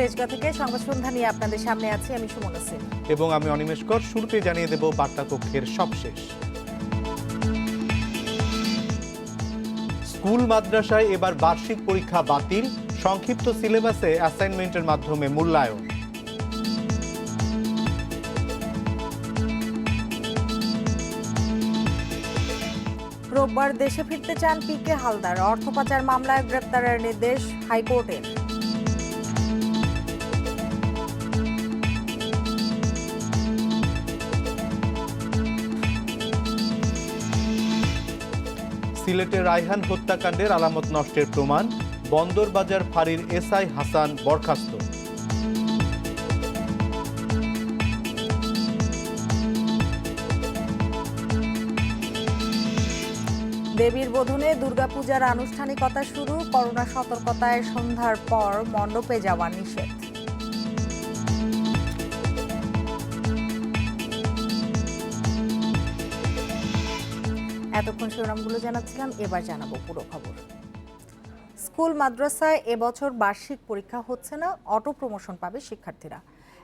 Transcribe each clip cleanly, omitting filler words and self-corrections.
তেজগাঁ থেকে সংবাদ সন্ধ্যা নিয়ে আপনাদের সামনে আছি আমি সুমনা সিং এবং আমি অনিমেষ কর। শুরুতে জানিয়ে দেব বার্তা কক্ষের সবশেষ। স্কুল মাদ্রাসায় এবার বার্ষিক পরীক্ষা বাতিল, সংক্ষিপ্ত সিলেবাসে অ্যাসাইনমেন্টের মাধ্যমে মূল্যায়ন। রোববার দেশে ফিরতে চান পিকে হালদার, অর্থ পাচার মামলায় গ্রেপ্তারের নির্দেশ হাইকোর্টের। সিলেটে রায়হান হত্যাকাণ্ডের আলামত নষ্টের প্রমাণ, বন্দরবাজার ফাঁড়ির এসআই হাসান বরখাস্ত। দেবীর বোধনে দুর্গাপূজার আনুষ্ঠানিকতা শুরু, করোনা সতর্কতায় সন্ধ্যার পর মণ্ডপে যাওয়া নিষেধ। এতক্ষণ শিরোনামগুলো জানাচ্ছিলাম, এবার জানাবো পুরো খবর। স্কুল মাদ্রাসায় এবছর বার্ষিক পরীক্ষা হচ্ছে না, অটো প্রমোশন পাবে শিক্ষার্থীরা।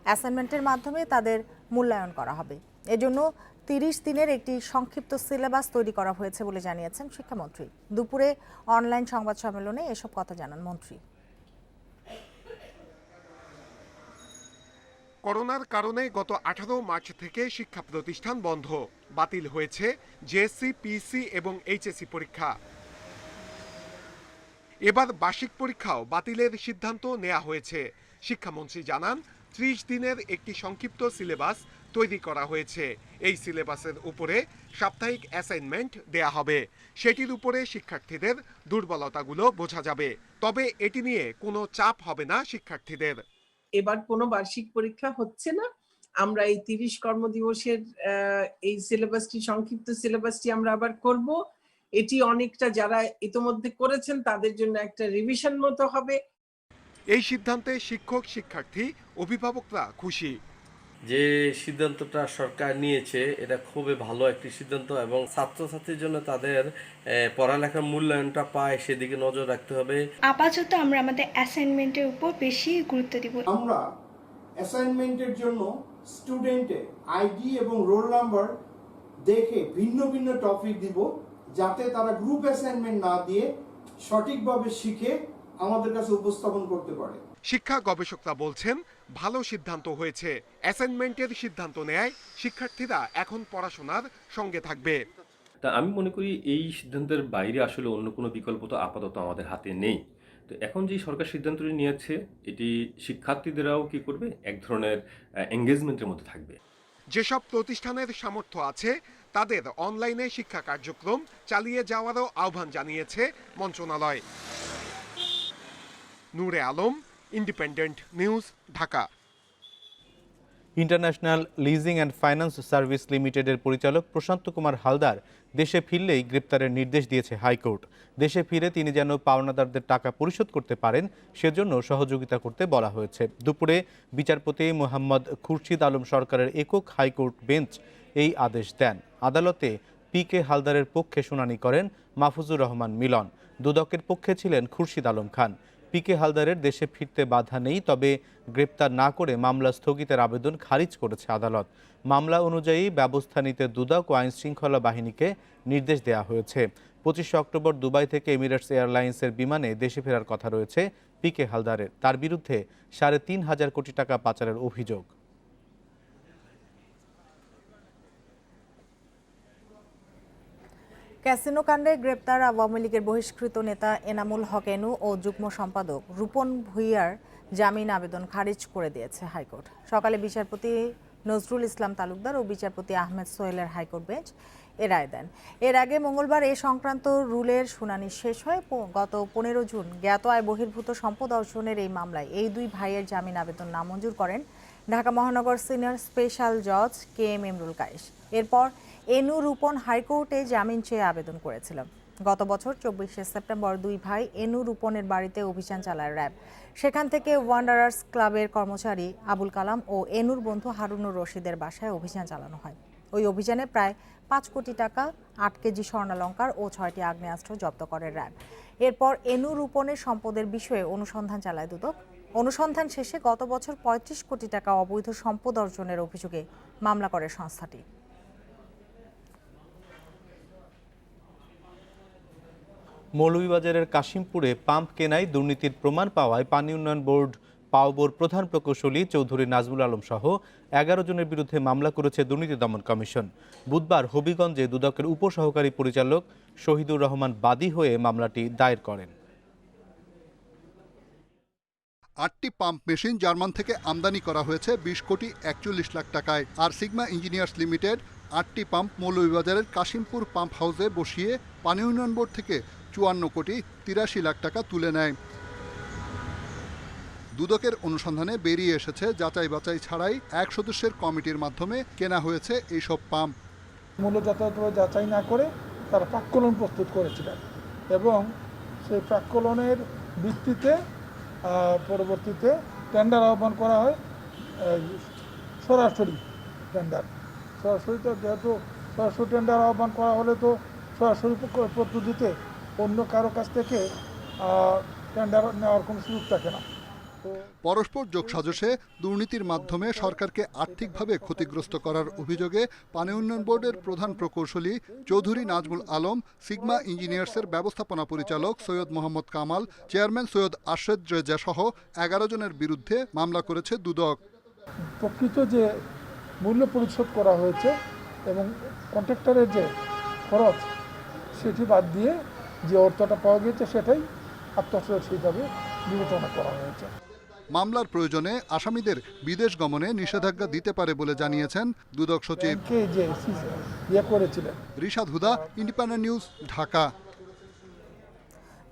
অ্যাসাইনমেন্টের মাধ্যমে তাদের মূল্যায়ন করা হবে। এজন্য 30 দিনের একটি সংক্ষিপ্ত সিলেবাস তৈরি করা হয়েছে বলে জানিয়েছেন শিক্ষামন্ত্রী। দুপুরে অনলাইন সংবাদ সম্মেলনে এসব কথা জানান মন্ত্রী। করোনার কারণে গত 18 মার্চ থেকে শিক্ষা প্রতিষ্ঠান বন্ধ, বাতিল হয়েছে জেএসসি, পিএসসি এবং এইচএসসি পরীক্ষা। এবার বার্ষিক পরীক্ষাও বাতিলের সিদ্ধান্ত নেওয়া হয়েছে। শিক্ষামন্ত্রী জানান, 30 দিনের একটি সংক্ষিপ্ত সিলেবাস তৈরি করা হয়েছে। এই সিলেবাসের উপরে সাপ্তাহিক অ্যাসাইনমেন্ট দেয়া হবে। সেটির উপরে শিক্ষার্থীদের দুর্বলতাগুলো বোঝা যাবে। তবে এটি নিয়ে কোনো চাপ হবে না শিক্ষার্থীদের। এবার কোনো বার্ষিক পরীক্ষা হচ্ছে না। আমরা এই 30 কর্মদিবসের এই সিলেবাসটি, সংক্ষিপ্ত সিলেবাসটি আমরা আবার করব। এটি অনেকটা যারা ইতোমধ্যে করেছেন তাদের জন্য একটা রিভিশন মতো হবে। এই সিদ্ধান্তে শিক্ষক, শিক্ষার্থী, অভিভাবকরা খুশি। যে সিদ্ধান্তটা সরকার নিয়েছে এটা খুবই ভালো একটি সিদ্ধান্ত এবং ছাত্রছাত্রীর জন্য তাদের পড়ালেখার মূল্যায়নটা পায় সেদিকে নজর রাখতে হবে। আপাতত আমরা আমাদের অ্যাসাইনমেন্টের উপর বেশি গুরুত্ব দিব। আমরা অ্যাসাইনমেন্টের জন্য স্টুডেন্টের আইডি এবং রোল নাম্বার দেখে ভিন্ন ভিন্ন টপিক দিব, যাতে তারা গ্রুপ অ্যাসাইনমেন্ট না দিয়ে সঠিকভাবে শিখে আমাদের কাছে উপস্থাপন করতে পারে। শিক্ষা গবেষকরা বলছেন, ভালো সিদ্ধান্ত হয়েছে। অ্যাসাইনমেন্টের সিদ্ধান্ত নেয় শিক্ষার্থীরা এখন পড়াশোনার সঙ্গে থাকবে। তা আমি মনে করি এই সিদ্ধান্তের বাইরে আসলে অন্য কোনো বিকল্প তো আপাতত আমাদের হাতে নেই। তো এখন যে সরকার সিদ্ধান্তটি নিয়েছে এটি শিক্ষার্থীদেরাও কি করবে, এক ধরনের এঙ্গেজমেন্টের মধ্যে থাকবে। যেসব প্রতিষ্ঠানের সামর্থ্য আছে তাদের অনলাইনে শিক্ষা কার্যক্রম চালিয়ে যাওয়ারও আহ্বান জানিয়েছে মন্ত্রণালয়। Nure Alam, Independent news, Dhaka. International Leasing and Finance Service লিমিটেডের পরিচালক প্রশান্ত কুমার হালদার দেশে ফিরলেই গ্রেপ্তারের নির্দেশ দিয়েছে হাইকোর্ট। দেশে ফিরে তিনি যেন পাওনাদারদের টাকা পরিশোধ করতে পারেন সেজন্য সহযোগিতা করতে বলা হয়েছে। দুপুরে বিচারপতি মোহাম্মদ খুরশিদ আলম সরকারের একক হাইকোর্ট বেঞ্চ এই আদেশ দেন। আদালতে পিকে হালদারের পক্ষে শুনানি করেন মাহফুজুর রহমান মিলন। দুদকের পক্ষে ছিলেন খুরশিদ আলম খান। পিকে হালদারের দেশে ফিরতে বাধা নেই, তবে গ্রেপ্তার না করে মামলা স্থগিতের আবেদন খারিজ করেছে আদালত। মামলা অনুযায়ী ব্যবস্থা নিতে দুদক ও আইন শৃঙ্খলা বাহিনীকে নির্দেশ দেওয়া হয়েছে। 25 অক্টোবর দুবাই থেকে এমিরেটস এয়ারলাইন্সের বিমানে দেশে ফেরার কথা রয়েছে পিকে হালদারের। তার বিরুদ্ধে 3.5 কোটি টাকা পাচারের অভিযোগ। ক্যাসিনো কাণ্ডে গ্রেপ্তার আওয়ামী লীগের বহিষ্কৃত নেতা এনামুল হক এনু ও যুগ্ম সম্পাদক রূপন ভূঁইয়ার জামিন আবেদন খারিজ করে দিয়েছে হাইকোর্ট। সকালে বিচারপতি নজরুল ইসলাম তালুকদার ও বিচারপতি আহমেদ সোহেলের হাইকোর্ট বেঞ্চ এ রায় দেন। এর আগে মঙ্গলবার এ সংক্রান্ত রুলের শুনানি শেষ হয়। গত 15 জুন জ্ঞাত আয় বহির্ভূত সম্পদ অর্জনের এই মামলায় এই দুই ভাইয়ের জামিন আবেদন নামঞ্জুর করেন ঢাকা মহানগর সিনিয়র স্পেশাল জজ KM ইমরুল কায়েস। এরপর এনু রূপন হাইকোর্টে জামিন চেয়ে আবেদন করেছিল। গত বছর 24 সেপ্টেম্বর দুই ভাই এনু রূপনের বাড়িতে অভিযান চালায় র্যাব। সেখান থেকে ওয়ান্ডারার্স ক্লাবের কর্মচারী আবুল কালাম ও এনুর বন্ধু হারুনুর রশিদের বাসায় অভিযান চালানো হয়। ওই অভিযানে প্রায় 5 কোটি টাকা, 8 কেজি স্বর্ণালংকার ও 6টি আগ্নেয়াস্ত্র জব্দ করে র্যাব। এরপর এনু রূপনের সম্পদের বিষয়ে অনুসন্ধান চালায় দুদক। অনুসন্ধান শেষে গত বছর ৩৫ কোটি টাকা অবৈধ সম্পদ অর্জনের অভিযোগে মামলা করে সংস্থাটি। মৌলভীবাজারের কাশিমপুরে পাম্প কেনায় দুর্নীতির প্রমাণ পাওয়ায় পানি উন্নয়ন বোর্ড পাওবোর প্রধান প্রকৌশলী চৌধুরী নাজমুল আলম সহ ১১ জনের বিরুদ্ধে মামলা করেছে দুর্নীতি দমন কমিশন। বুধবার হবিগঞ্জে দুদকের উপসহকারী পরিচালক শহীদুর রহমান বাদী হয়ে মামলাটি দায়ের করেন। ৮টি পাম্প মেশিন জার্মান থেকে আমদানি করা হয়েছে ২০ কোটি ৪১ লাখ টাকায়। আর সিগমা ইঞ্জিনিয়ার্স লিমিটেড ৮টি পাম্প মৌলভীবাজারের কাশিমপুর পাম্প হাউসে বসিয়ে পানি উন্নয়ন বোর্ড থেকে ৫৪ কোটি ৮৩ লাখ টাকা তুলে নেয়। দুদকের অনুসন্ধানে বেরিয়ে এসেছে যাচাই বাছাই ছাড়াই ১ সদস্যের কমিটির মাধ্যমে কেনা হয়েছে এইসব পাম্প। মূল্য যথাযথভাবে যাচাই না করে তারা প্রাক্কলন প্রস্তুত করেছিলেন এবং সেই প্রাক্কলনের ভিত্তিতে পরবর্তীতে টেন্ডার আহ্বান করা হয়। সরাসরি টেন্ডার তো যেহেতু সরাসরি টেন্ডার আহ্বান করা হলে তো সরাসরি পদ্ধতিতে অন্য কারো কাছ থেকে টেন্ডার নেওয়ার কোনো সুযোগ থাকে না। পরস্পর যোগসাজশে দুর্নীতির মাধ্যমে সরকারকে আর্থিকভাবে ক্ষতিগ্রস্ত করার অভিযোগে পানি উন্নয়ন বোর্ডের প্রধান প্রকৌশলী চৌধুরী নাজমুল আলম, সিগমা ইঞ্জিনিয়ার্সের ব্যবস্থাপনা পরিচালক সৈয়দ মোহাম্মদ কামাল, চেয়ারম্যান সৈয়দ আরশেদ রেজা সহ ১১ জনের বিরুদ্ধে মামলা করেছে দুদক। প্রকৃত যে মূল্য পরিশোধ করা হয়েছে এবং কন্ট্রাক্টরের যে খরচ সেটি বাদ দিয়ে যে অর্থটা পাওয়া গিয়েছে সেটাই আত্মসাৎ হিসাবে বিবেচনা করা হয়েছে। মামলার প্রয়োজনে আসামিদের বিদেশ গমনে নিষেধাজ্ঞা দিতে পারে বলে জানিয়েছেন দুদক সচিব রিশাদ হুদা, ইন্ডিপেন্ডেন্ট নিউজ, ঢাকা।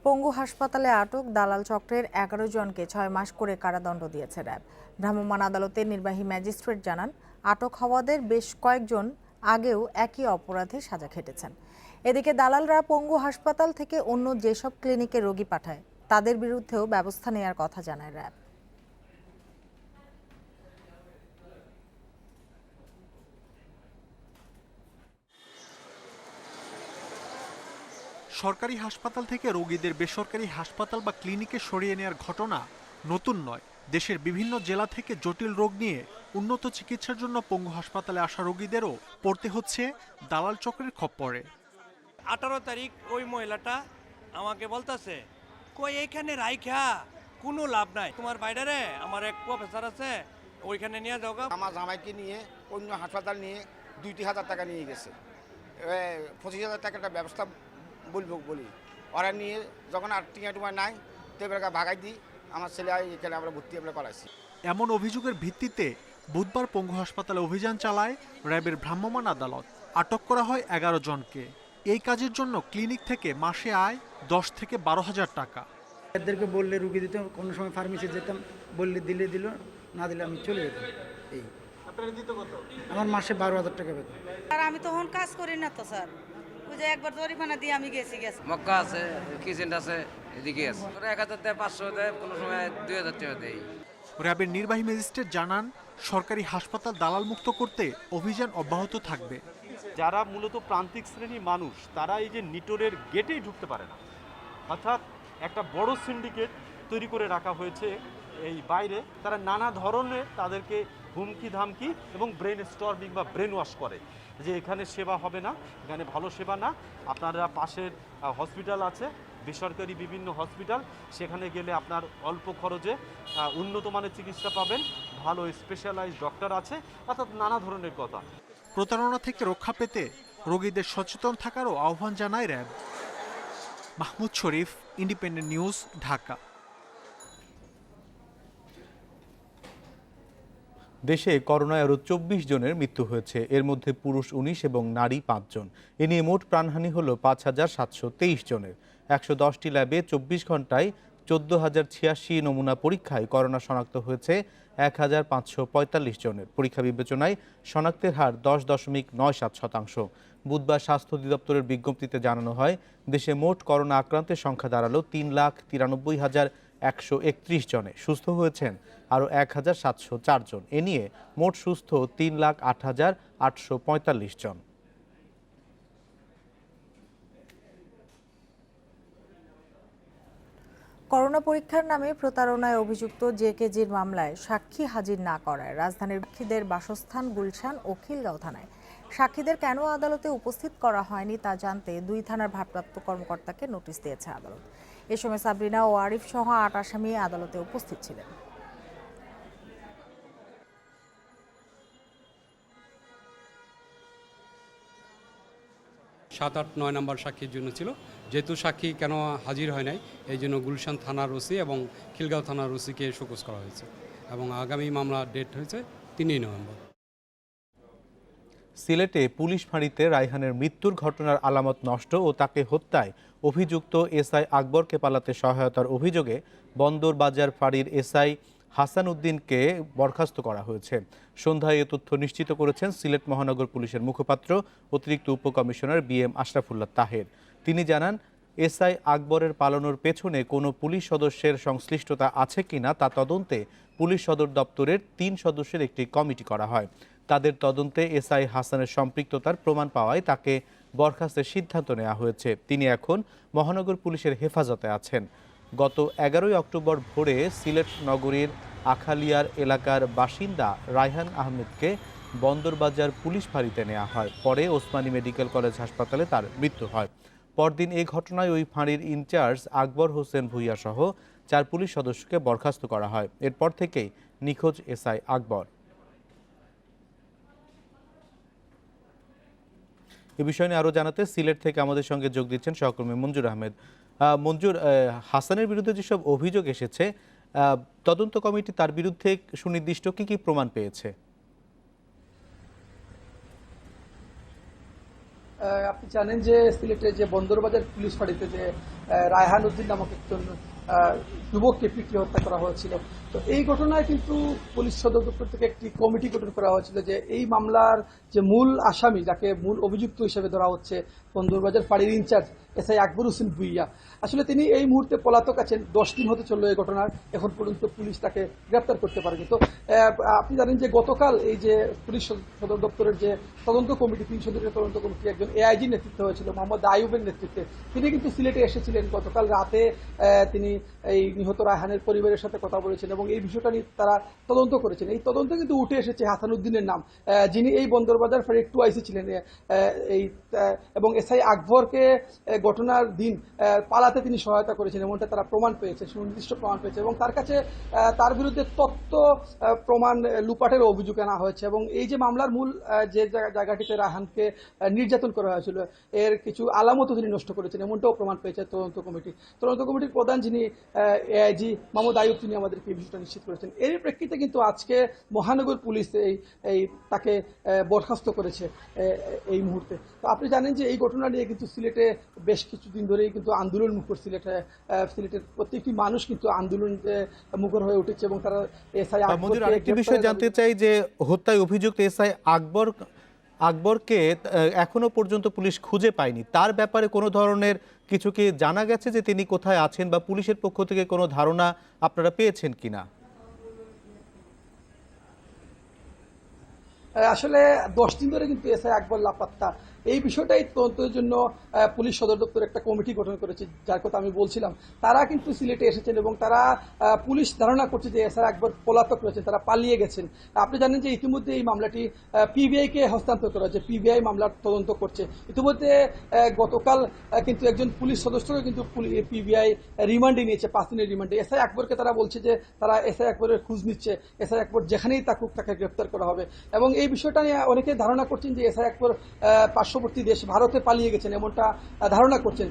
পঙ্গু হাসপাতালে আটক দালাল চক্রের ১১ জনকে ৬ মাস করে কারাদণ্ড দিয়েছে র্যাব। ভ্রাম্যমাণ আদালতের নির্বাহী ম্যাজিস্ট্রেট জানান, আটক হওয়াদের বেশ কয়েকজন আগেও একই অপরাধে সাজা খেটেছেন। এদিকে দালালরা পঙ্গু হাসপাতাল থেকে অন্য যেসব ক্লিনিকে রোগী পাঠায় তাদের বিরুদ্ধেও ব্যবস্থা নেওয়ার কথা জানায় র্যাব। সরকারি হাসপাতাল থেকে রোগীদের বেসরকারি হাসপাতাল বা ক্লিনিকে সরিয়ে নেওয়ার ঘটনা নতুন নয়। দেশের বিভিন্ন জেলা থেকে জটিল রোগ নিয়ে উন্নত চিকিৎসার জন্য পঙ্গু হাসপাতালে আসা রোগীদেরও পড়তে হচ্ছে দালাল চক্রের খপ্পরে। 18 তারিখ ওই মহিলাটা আমাকে বলতেছে, কই এইখানে রাইখা কোনো লাভ নাই, তোমার বাইরে আমার এক প্রফেসর আছে ওইখানে নিয়ে যাও। আমার জামাইকে নিয়ে অন্য হাসপাতাল নিয়ে 2-3 হাজার টাকা নিয়ে গেছে, 25,000 টাকাটা ব্যবস্থা বলি ওরা নিয়ে যখন আর টিয়া নাই তো ভাগাই দিই। আমার ছেলে এখানে আমরা ভর্তি করাইছি। এমন অভিযোগের ভিত্তিতে বুধবার পঙ্গু হাসপাতালে অভিযান চালায় র্যাবের ভ্রাম্যমাণ আদালত। আটক করা হয় 11 জনকে। এই কাজের জন্য ক্লিনিক থেকে মাসে আয় 10 থেকে 12,000 টাকা। এদেরকে বললে রুগী দিতাম, কোনো সময় ফার্মেসি যেতাম, বললে দিলে দিল, না দিলে আমি চলে যেতাম। এই আপনারা দিতে কত? আমার মাসে 12,000 টাকা বেতন। আর আমি তখন কাজ করি না তো স্যার, ওই যে একবার জরিমানা দিয়ে আমি গেছি। মক্কা আছে, কিচেন আছে, এদিকে আছে। 1,000 দেয়, 500 দেয়, কোনো সময় 2,000 টাকা দেয়। র্যাবের নির্বাহী ম্যাজিস্ট্রেট জানান, সরকারি হাসপাতাল দালাল মুক্ত করতে অভিযান অব্যাহত থাকবে। যারা মূলত প্রান্তিক শ্রেণীর মানুষ তারা এই যে নিটোরের গেটেই ঢুকতে পারে না, অর্থাৎ একটা বড় সিন্ডিকেট তৈরি করে রাখা হয়েছে এই বাইরে। তারা নানা ধরনের তাদেরকে হুমকি ধামকি এবং ব্রেন স্টর্মিং বা ব্রেন ওয়াশ করে যে এখানে সেবা হবে না, এখানে ভালো সেবা না, আপনারা পাশের হসপিটাল আছে, বেসরকারি বিভিন্ন হসপিটাল, সেখানে গেলে আপনার অল্প খরচে উন্নত মানের চিকিৎসা পাবেন, ভালো স্পেশালাইজড ডক্টর আছে, অর্থাৎ নানা ধরনের কথা। প্রতারণা থেকে রক্ষা পেতে রোগীদের সচেতন থাকারও আহ্বান জানায় র্যাব। মাহমুদ শরীফ, ইন্ডিপেন্ডেন্ট নিউজ, ঢাকা। দেশে করোনায় আরও 24 জনের মৃত্যু হয়েছে। এর মধ্যে পুরুষ 19 এবং নারী 5 জন। এ নিয়ে মোট প্রাণহানি হল 5,723 জনের। 110টি ল্যাবে 24 ঘন্টায় 14,086 নমুনা পরীক্ষায় করোনা শনাক্ত হয়েছে 1,545 জনের। পরীক্ষা বিবেচনায় শনাক্তের হার 10.97%। বুধবার স্বাস্থ্য অধিদপ্তরের বিজ্ঞপ্তিতে জানানো হয়, দেশে মোট করোনা আক্রান্তের সংখ্যা দাঁড়ালো 3,93,131 জনে। সুস্থ হয়েছেন আরও 1,704 জন। এ নিয়ে মোট সুস্থ 3,08,845 জন। করোনা পরীক্ষার নামে প্রতারণায় অভিযুক্ত জেকেজির মামলায় সাক্ষী হাজির না করায় রাজধানীর সাক্ষীদের বাসস্থান গুলশান ও খিলগাঁও থানায় সাক্ষীদের কেন আদালতে উপস্থিত করা হয়নি তা জানতে 2 থানার ভারপ্রাপ্ত কর্মকর্তাকে নোটিশ দিয়েছে আদালত। এ সময় সাবরিনা ও আরিফ সহ 8 আসামি আদালতে উপস্থিত ছিলেন। 7, 8, 9 নম্বর সাক্ষীর জন্য ছিল, যেহেতু সাক্ষী কেন হাজির হয় নাই এই জন্য গুলশান থানার ওসি এবং খিলগাঁও থানার ওসিকে শোকজ করা হয়েছে এবং আগামী মামলা ডেট হয়েছে 3 নভেম্বর। সিলেটে পুলিশ ফাঁড়িতে রায়হানের মৃত্যুর ঘটনার আলামত নষ্ট ও তাকে হত্যায় অভিযুক্ত এসআই আকবরকে পালাতে সহায়তার অভিযোগে বন্দরবাজার ফাঁড়ির এসআই হাসান উদ্দিনকে বরখাস্ত করা হয়েছে। সন্ধ্যায় এ তথ্য নিশ্চিত করেছেন সিলেট মহানগর পুলিশের মুখপাত্র অতিরিক্ত উপকমিশনার BM আশরাফুল্লাহ তাহের। তিনি জানান, এসআই আকবরের পালানোর পেছনে কোনো পুলিশ সদস্যের সংশ্লিষ্টতা আছে কিনা তা তদন্তে পুলিশ সদর দপ্তরের 3 সদস্যের একটি কমিটি করা হয়। তাদের তদন্তে এসআই হাসানের সম্পৃক্ততার প্রমাণ পাওয়ায় তাকে বরখাস্তের সিদ্ধান্ত নেওয়া হয়েছে। তিনি এখন মহানগর পুলিশের হেফাজতে আছেন। গত 11 অক্টোবর ভোরে সিলেট নগরীর আখালিয়ার এলাকার বাসিন্দা রায়হান আহমেদকে বন্দরবাজার পুলিশ ফাঁড়িতে নেওয়া হয়। পরে ওসমানী মেডিকেল কলেজ হাসপাতালে তার মৃত্যু হয়। পরদিন এই ঘটনায় ওই ফাঁড়ির ইনচার্জ আকবর হোসেন ভুইয়া সহ 4 পুলিশ সদস্যকে বরখাস্ত করা হয়। এরপর থেকেই নিখোঁজ এসআই আকবর। এ বিষয় নিয়ে আরও জানাতে সিলেট থেকে আমাদের সঙ্গে যোগ দিচ্ছেন সহকর্মী মঞ্জুর আহমেদ। মঞ্জুর, হাসানের বিরুদ্ধে যেসব অভিযোগ এসেছে, তদন্ত কমিটি তার বিরুদ্ধে সুনির্দিষ্ট কি প্রমাণ পেয়েছে? আপনি জানেন যে সিলেটের যে বন্দরবাজার পুলিশ ফাঁড়িতে যে রায়হান উদ্দিন নামক একজন যুবককে পিটিয়ে হত্যা করা হয়েছিল, তো এই ঘটনায় কিন্তু পুলিশ সদর দপ্তর থেকে একটি কমিটি গঠন করা হয়েছিল যে এই মামলার যে মূল আসামি, যাকে মূল অভিযুক্ত হিসেবে ধরা হচ্ছে বন্দরবাজার ফাঁড়ির ইনচার্জ এসআই আকবর হোসেন ভুইয়া, আসলে তিনি এই মুহূর্তে পলাতক আছেন। 10 দিন হতে চললো এই ঘটনার, এখন পর্যন্ত পুলিশ তাকে গ্রেপ্তার করতে পারেনি। তো আপনি জানেন যে গতকাল এই যে পুলিশ সদর দপ্তরের যে তদন্ত কমিটি, 3 সদস্যের তদন্ত কমিটি একজন AIG নেতৃত্ব হয়েছিল মোহাম্মদ আইয়ুবের নেতৃত্বে, তিনি কিন্তু সিলেটে এসেছিলেন। গতকাল রাতে তিনি এই নিহত রায়হানের পরিবারের সাথে কথা বলেছেন এবং এই বিষয়টা নিয়ে তারা তদন্ত করেছেন। এই তদন্তে কিন্তু উঠে এসেছে হাসান উদ্দিনের নাম, যিনি এই বন্দরবাজার ফাঁড়ির 2IC ছিলেন এবং এসআই আকবরকে ঘটনার দিন পালাতে তিনি সহায়তা করেছেন এমনটা তারা প্রমাণ পেয়েছে, সুনির্দিষ্ট প্রমাণ পেয়েছে এবং তার কাছে তার বিরুদ্ধে তথ্য প্রমাণ লুপাটের অভিযোগ আনা হয়েছে এবং এই যে মামলার মূল যে জায়গাটিতে রায়হানকে নির্যাতন করা হয়েছিল এর কিছু আলামতও তিনি নষ্ট করেছেন এমনটাও প্রমাণ পেয়েছে তদন্ত কমিটি। তদন্ত কমিটির প্রধান যিনি AIG মোহাম্মদ আইয়ুব, তিনি আমাদেরকে এই বিষয়টা নিশ্চিত করেছেন। এর প্রেক্ষিতে কিন্তু আজকে মহানগর পুলিশ তাকে বরখাস্ত করেছে এই মুহূর্তে। তো আপনি জানেন যে এই ঘটনা নিয়ে কিন্তু সিলেটে বেশ কিছুদিন ধরেই কিন্তু আন্দোলন মুখর, সিলেটের প্রত্যেকটি মানুষ কিন্তু আন্দোলন মুখর হয়ে উঠেছে এবং তারা এসআই আকবর। আরেকটি বিষয় জানতে চাই যে হত্যায় অভিযুক্ত এসআই আকবরকে এখনো পর্যন্ত পুলিশ খুঁজে পায়নি, তার ব্যাপারে কোনো ধরনের কিছু কি জানা গেছে যে তিনি কোথায় আছেন বা পুলিশের পক্ষ থেকে কোনো ধারণা আপনারা পেয়েছেন কিনা? আসলে 10 দিন ধরে কিন্তু এসআই আকবর লাপাত্তা। এই বিষয়টাই তদন্তের জন্য পুলিশ সদর দপ্তর একটা কমিটি গঠন করেছে, যার কথা আমি বলছিলাম। তারা কিন্তু সিলেটে এসেছেন এবং তারা পুলিশ ধারণা করছে যে এসআই আকবর পলাতক রয়েছেন, তারা পালিয়ে গেছেন। আপনি জানেন যে ইতিমধ্যে এই মামলাটি PBI-কে হস্তান্তর করা হয়েছে, PBI মামলার তদন্ত করছে। ইতিমধ্যে গতকাল কিন্তু একজন পুলিশ সদস্যকে কিন্তু PBI রিমান্ডে নিয়েছে, 5 দিনের রিমান্ডে। এসআই আকবরকে তারা বলছে যে তারা এসআই আকবরের খোঁজ নিচ্ছে, এসআই আকবর যেখানেই থাকুক তাকে গ্রেপ্তার করা হবে এবং এই বিষয়টা নিয়ে অনেকে ধারণা করছেন যে এসআই আকবর পার্শ্ববর্তী দেশ ভারতে পালিয়ে গেছেন এমনটা ধারণা করছেন।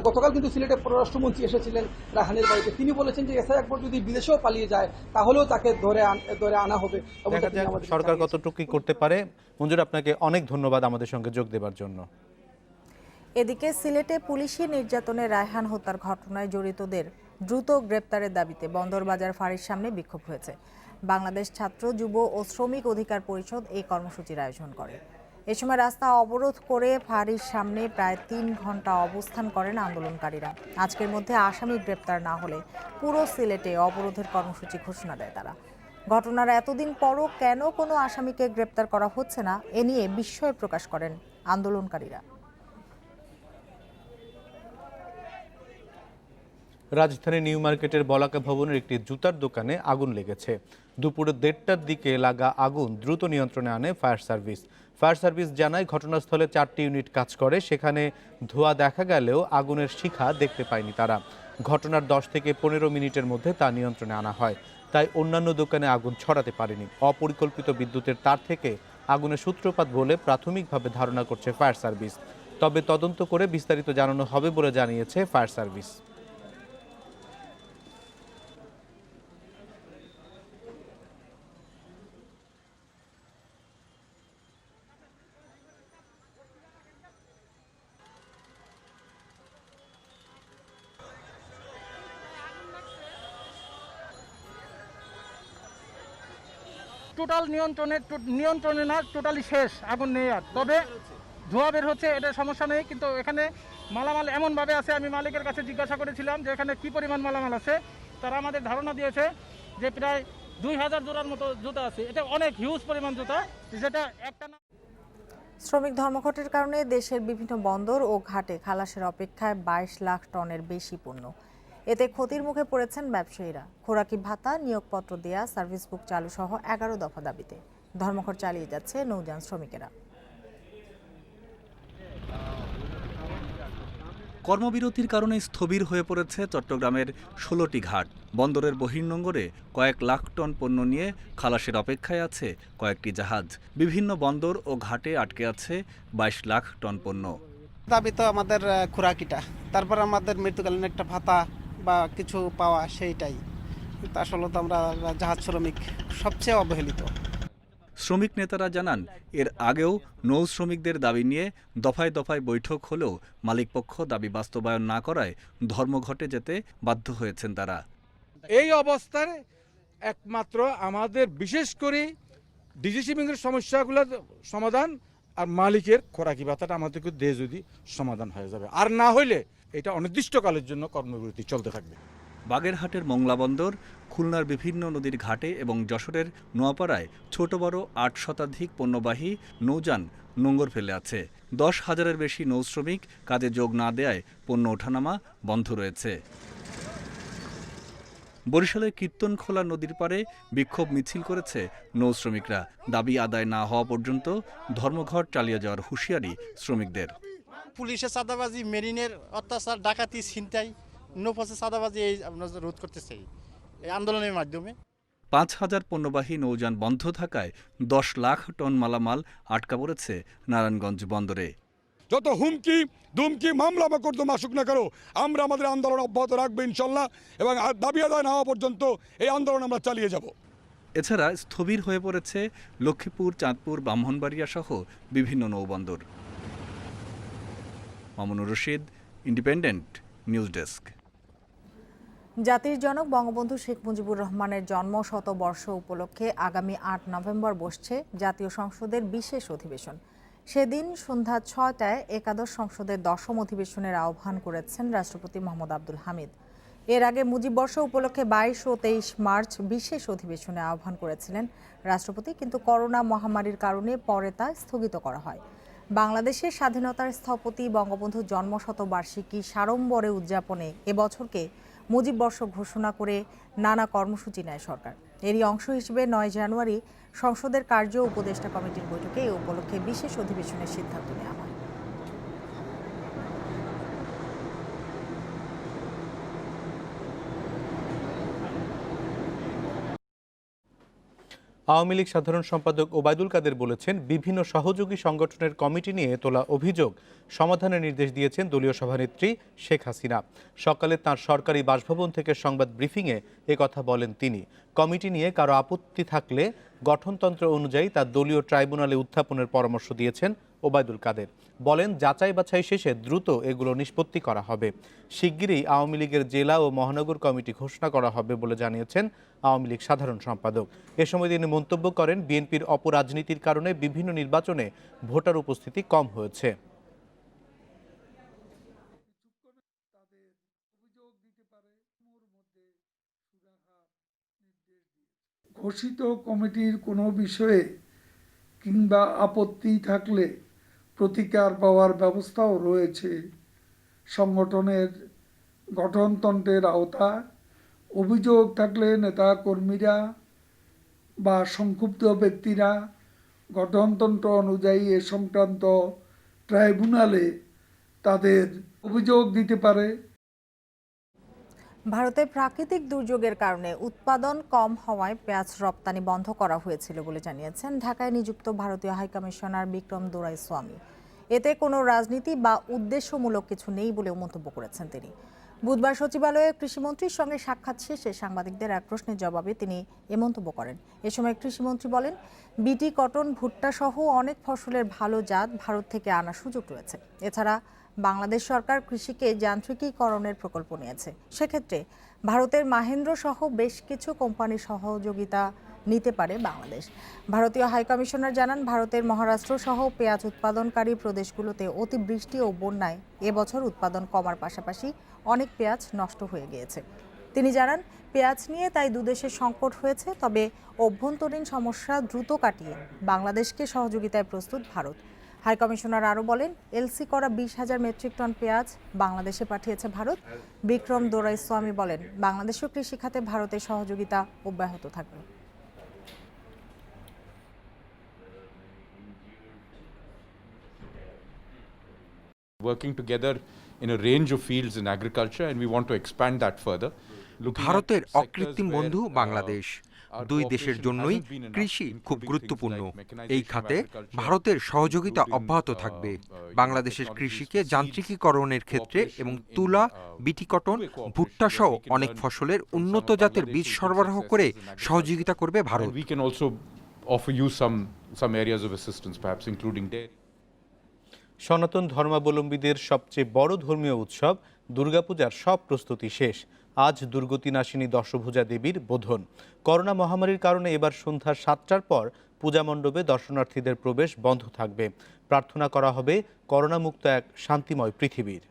গতকাল কিন্তু সিলেটে পররাষ্ট্রমন্ত্রী এসেছিলেন রায়হানের বাড়িতে, তিনি বলেছেন যে এসআই আকবর যদি বিদেশেও পালিয়ে যায় তাহলেও তাকে ধরে আনা হবে। সরকার কতটুকু করতে পারে। মঞ্জুর, আপনাকে অনেক ধন্যবাদ আমাদের সঙ্গে যোগ দেবার জন্য। এদিকে সিলেটে পুলিশি নির্যাতনে রায়হান হত্যার ঘটনায় জড়িতদের দ্রুত গ্রেপ্তারের দাবিতে বন্দরবাজার ফাঁড়ির সামনে বিক্ষোভ হয়েছে। বাংলাদেশ ছাত্র, যুব ও শ্রমিক অধিকার পরিষদ এই কর্মসূচির আয়োজন করে। এ সময় রাস্তা অবরোধ করে ফাঁড়ির সামনে প্রায় 3 ঘন্টা অবস্থান করেন আন্দোলনকারীরা। আজকের মধ্যে আসামি গ্রেপ্তার না হলে পুরো সিলেটে অবরোধের কর্মসূচি ঘোষণা দেয় তারা। ঘটনার এতদিন পরও কেন কোনো আসামিকে গ্রেপ্তার করা হচ্ছে না, এ নিয়ে বিস্ময় প্রকাশ করেন আন্দোলনকারীরা। রাজধানীর নিউ মার্কেটের বলাকা ভবনের একটি জুতার দোকানে আগুন লেগেছে। দুপুরে 1:30টার দিকে লাগা আগুন দ্রুত নিয়ন্ত্রণে আনে ফায়ার সার্ভিস। ফায়ার সার্ভিস জানায় ঘটনাস্থলে 4টি ইউনিট কাজ করে, সেখানে ধোঁয়া দেখা গেলেও আগুনের শিখা দেখতে পায়নি তারা। ঘটনার 10 থেকে 15 মিনিটের মধ্যে তা নিয়ন্ত্রণে আনা হয়, তাই অন্যান্য দোকানে আগুন ছড়াতে পারেনি। অপরিকল্পিত বিদ্যুতের তার থেকে আগুনের সূত্রপাত বলে প্রাথমিকভাবে ধারণা করছে ফায়ার সার্ভিস। তবে তদন্ত করে বিস্তারিত জানানো হবে বলে জানিয়েছে ফায়ার সার্ভিস। টোটাল নিয়ন্ত্রণে না, টোটালি শেষ, আগুন নেই আর। তবে ধোঁয়া বের হচ্ছে, এটা সমস্যা নেই, কিন্তু এখানে মালামাল এমনভাবে আছে, আমি মালিকের কাছে জিজ্ঞাসা করেছিলাম যে এখানে কি পরিমাণ মালামাল আছে। তারা আমাদের ধারণা দিয়েছে যে প্রায় 2000 জোড়ার মতো জুতা আছে। এটা অনেক হিউজ পরিমাণ জুতা, যেটা একটা না। শ্রমিক ধর্মঘটের কারণে দেশের বিভিন্ন বন্দর ও ঘাটে খালাসের অপেক্ষায় 22 লাখ টনের বেশি পণ্য। এতে ক্ষতির মুখে পড়েছেন ব্যবসায়ীরা। খোরাকি ভাতা, নিয়োগপত্র দেয়া, সার্ভিস বুক চালু সহ 11 দফা দাবিতে ধর্মঘট চালিয়ে যাচ্ছে নৌযান শ্রমিকেরা। কর্মবিরতির কারণে স্থবির হয়ে পড়েছে চট্টগ্রামের 16টি ঘাট। বন্দরের বহির্নোঙরে কয়েক লাখ টন পণ্য নিয়ে খালাসের অপেক্ষায় আছে কয়েকটি জাহাজ। বিভিন্ন বন্দর ও ঘাটে আটকে আছে 22 লাখ টন পণ্য। দাবি তো আমাদের খোরাকিটা, তারপর আমাদের মৃত্যুকালীন একটা ভাতা বা কিছু পাওয়া, সেইটাই। কিন্তু আসলে তো আমরা জাহাজ শ্রমিক সবচেয়ে অবহেলিত। শ্রমিক নেতারা জানান, এর আগেও নৌ শ্রমিকদের দাবি নিয়ে দফায় দফায় বৈঠক হলেও মালিকপক্ষ দাবি বাস্তবায়ন না করায় ধর্মঘটে যেতে বাধ্য হয়েছেন তারা। এই অবস্থায় একমাত্র আমাদের বিশেষ করে ডিজিসিপিংয়ের সমস্যাগুলো সমাধান আর মালিকের খোরাকি ভাতাটা আমাদেরকে দিয়ে যদি সমাধান হয়ে যাবে, আর না হইলে এটা অনির্দিষ্টকালের জন্য কর্মবিরতি চলতে থাকবে। বাগেরহাটের মংলা বন্দর, খুলনার বিভিন্ন নদীর ঘাটে এবং যশোরের নোয়াপাড়ায় ছোট বড় 8 শতাধিক পণ্যবাহী নৌযান নোঙর ফেলে আছে। 10,000-এর বেশি নৌশ্রমিক কাজে যোগ না দেয়ায় পণ্য ওঠানামা বন্ধ রয়েছে। বরিশালের কীর্তনখোলা নদীর পাড়ে বিক্ষোভ মিছিল করেছে নৌশ্রমিকরা। দাবি আদায় না হওয়া পর্যন্ত ধর্মঘট চালিয়ে যাওয়ার হুঁশিয়ারি শ্রমিকদের। পুলিশের চাঁদাবাজি, মেরিনের অত্যাচার, ডাকাতি, ছিনতাই, নৌপথে চাঁদাবাজি এই আমরা রোধ করতে চাই এই আন্দোলনের মাধ্যমে। 5,000 পণ্যবাহী নৌযান বন্ধ থাকায় 10 লাখ টন মালামাল আটকা পড়েছে নারায়ণগঞ্জ বন্দরে। যত হুমকি দুমকি মামলা মকদ্দমা আসুক না কেন, আমরা আমাদের আন্দোলন অব্যাহত রাখবো ইনশাল্লাহ, এবং দাবি আদায় না হওয়া পর্যন্ত এই আন্দোলন আমরা চালিয়ে যাব। এছাড়া স্থবির হয়ে পড়েছে লক্ষ্মীপুর, চাঁদপুর, ব্রাহ্মণবাড়িয়া সহ বিভিন্ন নৌবন্দর। Mamunur Rashid, Independent News desk. জাতির জনক বঙ্গবন্ধু শেখ মুজিবুর রহমানের জন্ম শতবর্ষ উপলক্ষে আগামী 8 নভেম্বর বসছে জাতীয় সংসদের বিশেষ অধিবেশন। সেদিন সন্ধ্যা 6টায় একাদশ সংসদের 10ম অধিবেশনের আহ্বান করেছেন রাষ্ট্রপতি মোহাম্মদ আব্দুল হামিদ। এর আগে মুজিববর্ষ উপলক্ষে 22 ও 23 মার্চ বিশেষ অধিবেশনে আহ্বান করেছিলেন রাষ্ট্রপতি, কিন্তু করোনা মহামারীর কারণে পরে তা স্থগিত করা হয়। বাংলাদেশের স্বাধীনতার স্থপতি বঙ্গবন্ধুর জন্মশতবার্ষিকী সাড়ম্বরে উদযাপনে এবছরকে মুজিববর্ষ ঘোষণা করে নানা কর্মসূচি নেয় সরকার। এরই অংশ হিসেবে 9 জানুয়ারি সংসদের কার্য উপদেষ্টা কমিটির বৈঠকে এ উপলক্ষে বিশেষ অধিবেশনের সিদ্ধান্ত নেওয়া হয়। আওয়ামী লীগ সাধারণ সম্পাদক ওবায়দুল কাদের বলেছেন, বিভিন্ন সহযোগী সংগঠনের কমিটি নিয়ে তোলা অভিযোগ সমাধানের নির্দেশ দিয়েছেন দলীয় সভানেত্রী শেখ হাসিনা। সকালে তাঁর সরকারি বাসভবন থেকে সংবাদ ব্রিফিংয়ে একথা বলেন তিনি। কমিটি নিয়ে কারো আপত্তি থাকলে গঠনতন্ত্র অনুযায়ী তার দলীয় ট্রাইব্যুনালে উত্থাপনের পরামর্শ দিয়েছেন ওবায়দুল কাদের। বলেন, যাচাই বাছাই শেষে দ্রুত এগুলো নিষ্পত্তি করা হবে। শিগগিরই আওয়ামী লীগের জেলা ও মহানগর কমিটি ঘোষণা করা হবে বলে জানিয়েছেন আওয়ামী লীগ সাধারণ সম্পাদক। এ সময় তিনি মন্তব্য করেন, বিএনপির অপরাজনীতির কারণে বিভিন্ন নির্বাচনে ভোটার উপস্থিতি কম হয়েছে। ঘোষিত কমিটির কোনো বিষয়ে কিংবা আপত্তি থাকলে প্রতিকার পাওয়ার ব্যবস্থাও রয়েছে। সংগঠনের গঠনতন্ত্রের আওতা, অভিযোগ থাকলে নেতা কর্মীরা বা সংক্ষুব্ধ ব্যক্তিরা গঠনতন্ত্র অনুযায়ী এ সংক্রান্ত ট্রাইব্যুনালে তাদের অভিযোগ দিতে পারে। ভারতে প্রাকৃতিক দুর্যোগের কারণে উৎপাদন কম হওয়ায় পেঁয়াজ রপ্তানি বন্ধ করা হয়েছিল বলে জানিয়েছেন ঢাকায় নিযুক্ত ভারতীয় হাইকমিশনার বিক্রম দোরাইস্বামী। এতে কোনো রাজনীতি বা উদ্দেশ্যমূলক কিছু নেই বলেও মন্তব্য করেছেন তিনি। বুধবার সচিবালয়ে কৃষিমন্ত্রীর সঙ্গে সাক্ষাৎ শেষে সাংবাদিকদের এক প্রশ্নের জবাবে তিনি এ মন্তব্য করেন। এ সময় কৃষিমন্ত্রী বলেন, বিটি কটন, ভুট্টা সহ অনেক ফসলের ভালো জাত ভারত থেকে আনার সুযোগ রয়েছে। এছাড়া বাংলাদেশ সরকার কৃষিকে যান্ত্রিকীকরণের প্রকল্প নিয়েছে। সেক্ষেত্রে ভারতের মাহেন্দ্র সহ বেশ কিছু কোম্পানির সহযোগিতা নিতে পারে বাংলাদেশ। ভারতীয় হাইকমিশনার জানান, ভারতের মহারাষ্ট্র সহ পেঁয়াজ উৎপাদনকারী প্রদেশগুলোতে অতিবৃষ্টি ও বন্যায় এবছর উৎপাদন কমার পাশাপাশি অনেক পেঁয়াজ নষ্ট হয়ে গিয়েছে। তিনি জানান, পেঁয়াজ নিয়ে তাই দুদেশের সংকট হয়েছে, তবে অভ্যন্তরীণ সমস্যা দ্রুত কাটিয়ে বাংলাদেশকে সহযোগিতায় প্রস্তুত ভারত। হাইকমিশনার আরও বলেন, এলসি করা 20,000 মেট্রিক টন পেঁয়াজ বাংলাদেশে পাঠিয়েছে ভারত। বিক্রম দোরাইস্বামী বলেন, বাংলাদেশের কৃষি খাতে ভারতের সহযোগিতা অব্যাহত থাকবে। Working together in a range of fields in agriculture, and we want to expand that further. ভারতের অকৃত্রিম বন্ধু বাংলাদেশ। দুই দেশের জন্যই কৃষি খুব গুরুত্বপূর্ণ। এই খাতে ভারতের সহযোগিতা অব্যাহত থাকবে। বাংলাদেশের কৃষিকে যান্ত্রিকীকরণের ক্ষেত্রে এবং তুলা, বিটি কটন, ভুট্টা সহ অনেক ফসলের উন্নত জাতের বীজ সরবরাহ করে সহযোগিতা করবে Bharat. We can also offer you some areas of assistance, perhaps including dairy. সনাতন ধর্মাবলম্বীদের সবচেয়ে বড় ধর্মীয় উৎসব দুর্গাপূজার সব প্রস্তুতি শেষ। আজ দুর্গতিনাশিনী দশভুজা দেবীর বোধন। করোনা মহামারীর কারণে এবার সন্ধ্যা 7টার পর পূজা মণ্ডপে দর্শনার্থীদের প্রবেশ বন্ধ থাকবে। প্রার্থনা করা হবে করোনামুক্ত এক শান্তিময় পৃথিবীর।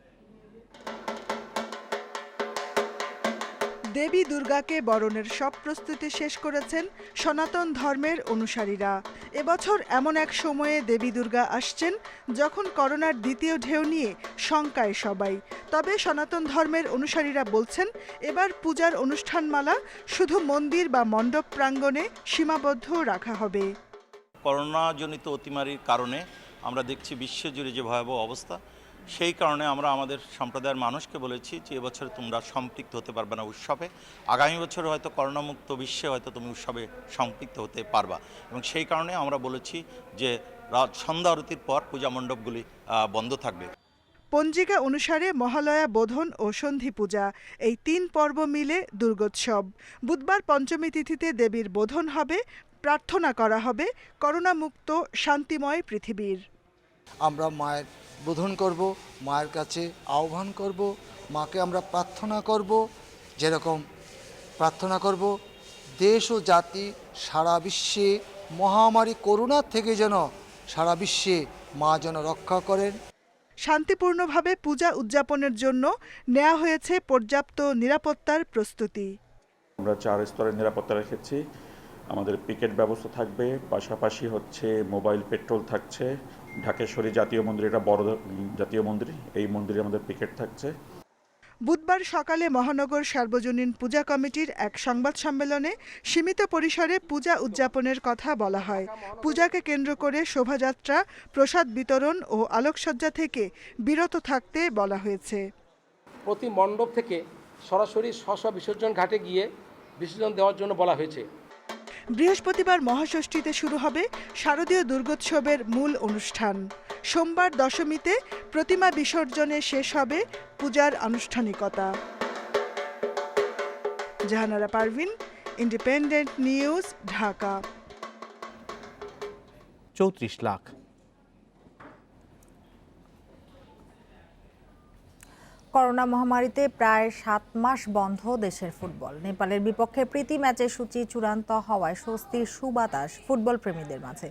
দেবী দুর্গাকে বরণের সব প্রস্তুতি শেষ করেছেন সনাতন ধর্মের অনুসারীরা। এবছর এমন এক সময়ে দেবী দুর্গা আসছেন যখন করোনার দ্বিতীয় ঢেউ নিয়ে শঙ্কায় সবাই। তবে সনাতন ধর্মের অনুসারীরা বলছেন, এবার পূজার অনুষ্ঠানমালা শুধু মন্দির বা মণ্ডপ প্রাঙ্গণে সীমাবদ্ধ রাখা হবে। করোনাজনিত অতিমারির কারণে আমরা দেখছি বিশ্বজুড়ে যে ভয়াবহ অবস্থা, সেই কারণে আমরা আমাদের সম্প্রদায়ের মানুষকে বলেছি যে এবছর তোমরা সম্পৃক্ত হতে পারবে না উৎসবে। আগামী বছর হয়তো করোনামুক্ত বিশ্বে হয়তো তুমি উৎসবে সম্পৃক্ত হতে পারবা, এবং সেই কারণে আমরা বলেছি যে রাত সন্ধ্যা আরতির পর পূজা মণ্ডপগুলি বন্ধ থাকবে। পঞ্জিকা অনুসারে মহালয়া, বোধন ও সন্ধি পূজা, এই 3 পর্ব মিলে দুর্গোৎসব। বুধবার পঞ্চমী তিথিতে দেবীর বোধন হবে, প্রার্থনা করা হবে করোনামুক্ত শান্তিময় পৃথিবীর। আমরা মায়ের বোধন করব, মায়ের কাছে আহ্বান করব, মাকে আমরা প্রার্থনা করব, যেরকম প্রার্থনা করব দেশ ও জাতি সারা বিশ্বে মহামারী করোনা থেকে যেন সারা বিশ্বে মা যেন রক্ষা করেন। শান্তিপূর্ণভাবে পূজা উদযাপনের জন্য নেওয়া হয়েছে পর্যাপ্ত নিরাপত্তার প্রস্তুতি। আমরা 4 স্তরের নিরাপত্তা রেখেছি। আমাদের পিকেট ব্যবস্থা থাকবে, পাশাপাশি হচ্ছে মোবাইল পেট্রোল থাকছে। ঢাকেশ্বরী জাতীয় মন্দির, এটা বড় জাতীয় মন্দির, এই মন্দিরে আমাদের পিকেট থাকছে। বুধবার সকালে মহানগর সার্বজনীন পূজা কমিটির এক সংবাদ সম্মেলনে সীমিত পরিসরে পূজা উদযাপনের কথা বলা হয়। পূজাকে কেন্দ্র করে শোভাযাত্রা, প্রসাদ বিতরণ ও আলোকসজ্জা থেকে বিরত থাকতে বলা হয়েছে। প্রতি মণ্ডপ থেকে সরাসরি স্ব বিসর্জন ঘাটে গিয়ে বিসর্জন দেওয়ার জন্য বলা হয়েছে। বৃহস্পতিবার মহাষষ্ঠীতে শুরু হবে শারদীয় দুর্গোৎসবের মূল অনুষ্ঠান। সোমবার দশমীতে প্রতিমা বিসর্জনে শেষ হবে পূজার আনুষ্ঠানিকতা। Jahanara Parvin, independent news, Dhaka. 34 lakh. Corona মহামারীতে প্রায় 7 মাস বন্ধ দেশের ফুটবল। নেপালের বিপক্ষে প্রীতি ম্যাচের সূচি চূড়ান্ত হওয়ায় স্বস্তির সুবাতাস ফুটবল প্রেমীদের মাঝে।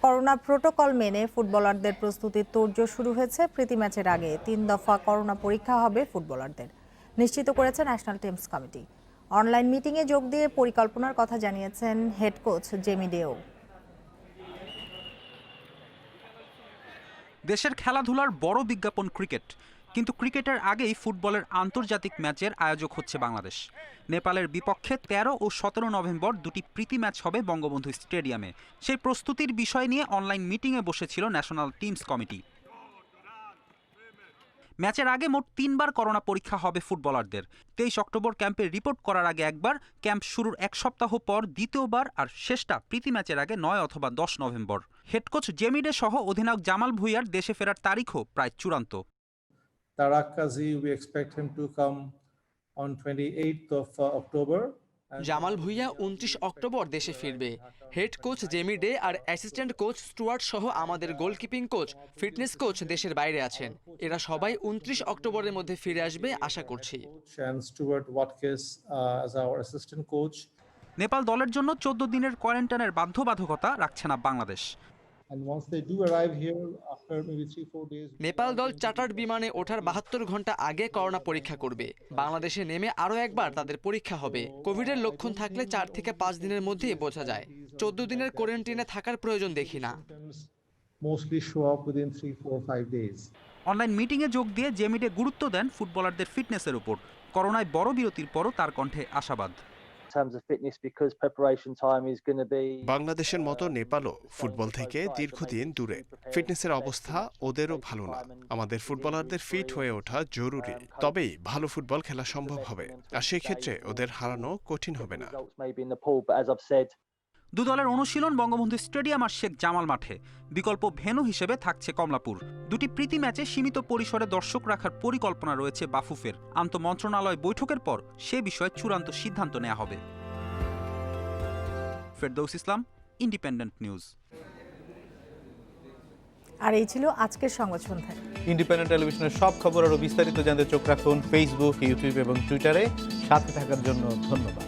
করোনা প্রোটোকল মেনে ফুটবলারদের প্রস্তুতির তোড়জোড় শুরু হয়েছে। প্রীতি ম্যাচের আগে 3 দফা করোনা পরীক্ষা হবে ফুটবলারদের, নিশ্চিত করেছে ন্যাশনাল টিমস কমিটি। অনলাইন মিটিংয়ে যোগ দিয়ে পরিকল্পনার কথা জানিয়েছেন হেড কোচ জেমি ডেও। দেশের খেলাধুলার বড় বিজ্ঞাপন ক্রিকেট। কিন্তু ক্রিকেটের আগেই ফুটবলের আন্তর্জাতিক ম্যাচের আয়োজক হচ্ছে বাংলাদেশ। নেপালের বিপক্ষে 13 ও 17 নভেম্বর দুটি প্রীতি ম্যাচ হবে বঙ্গবন্ধু স্টেডিয়ামে। সেই প্রস্তুতির বিষয় নিয়ে অনলাইন মিটিংয়ে বসেছিল ন্যাশনাল টিমস কমিটি। ম্যাচের আগে মোট 3 বার করোনা পরীক্ষা হবে ফুটবলারদের। 23 অক্টোবর ক্যাম্পে রিপোর্ট করার আগে একবার, ক্যাম্প শুরুর 1 সপ্তাহ পর দ্বিতীয়বার, আর শেষটা প্রীতি ম্যাচের আগে 9 অথবা 10 নভেম্বর। হেড কোচ জেমিডে সহ অধিনায়ক জামাল ভুঁইয়ার দেশে ফেরার তারিখও প্রায় চূড়ান্ত। Tarak Kazi, we expect him to come on 28th of October. Jamal Bhuiyan 29 October দেশে ফিরবে। হেড কোচ জেমি ডে আর অ্যাসিস্ট্যান্ট কোচ স্টুয়ার্ট সহ আমাদের গোলকিপিং কোচ, ফিটনেস কোচ দেশের বাইরে আছেন। এরা সবাই 29 অক্টোবরের মধ্যে ফিরে আসবে আশা করছি। নেপাল দলের জন্য 14 দিনের কোয়ারেন্টাইনের বাধ্যবাধকতা রাখছে না বাংলাদেশ। নেপাল দল চার্টার্ড বিমানে ওঠার 72 ঘন্টা আগে করোনা পরীক্ষা করবে। বাংলাদেশে নেমে আরও একবার তাদের পরীক্ষা হবে। কোভিডের লক্ষণ থাকলে 4 থেকে 5 দিনের মধ্যেই বোঝা যায়। 14 দিনের কোয়ারেন্টাইনে থাকার প্রয়োজন দেখি না। অনলাইন মিটিংয়ে যোগ দিয়ে জেমিডে গুরুত্ব দেন ফুটবলারদের ফিটনেসের উপর। করোনায় বড় বিরতির পরও তার কণ্ঠে আশাবাদ। বাংলাদেশের মতো নেপালও ফুটবল থেকে দীর্ঘদিন দূরে। ফিটনেসের অবস্থা ওদেরও ভালো না। আমাদের ফুটবলারদের ফিট হয়ে ওঠা জরুরি, তবেই ভালো ফুটবল খেলা সম্ভব হবে, আর সেই ক্ষেত্রে ওদের হারানো কঠিন হবে না। দু দলের অনুশীলন বঙ্গবন্ধু স্টেডিয়াম আর শেখ জামাল মাঠে। বিকল্প ভেন্যু হিসেবে থাকছে কমলাপুর। দুটি প্রীতি ম্যাচে সীমিত পরিসরে দর্শক রাখার পরিকল্পনা রয়েছে বাফুফের। আন্তঃমন্ত্রণালয় বৈঠকের পর সে বিষয়ে চূড়ান্ত সিদ্ধান্ত নেওয়া হবে। ফেরদৌস ইসলাম, ইন্ডিপেন্ডেন্ট নিউজ। আর এই ছিল আজকের সংবাদ সন্ধ্যা। ইন্ডিপেন্ডেন্ট টেলিভিশনের সব খবর আরও বিস্তারিত জানতে চোখ রাখুন ফেসবুক, ইউটিউব এবং টুইটারে। সাথে থাকার জন্য ধন্যবাদ।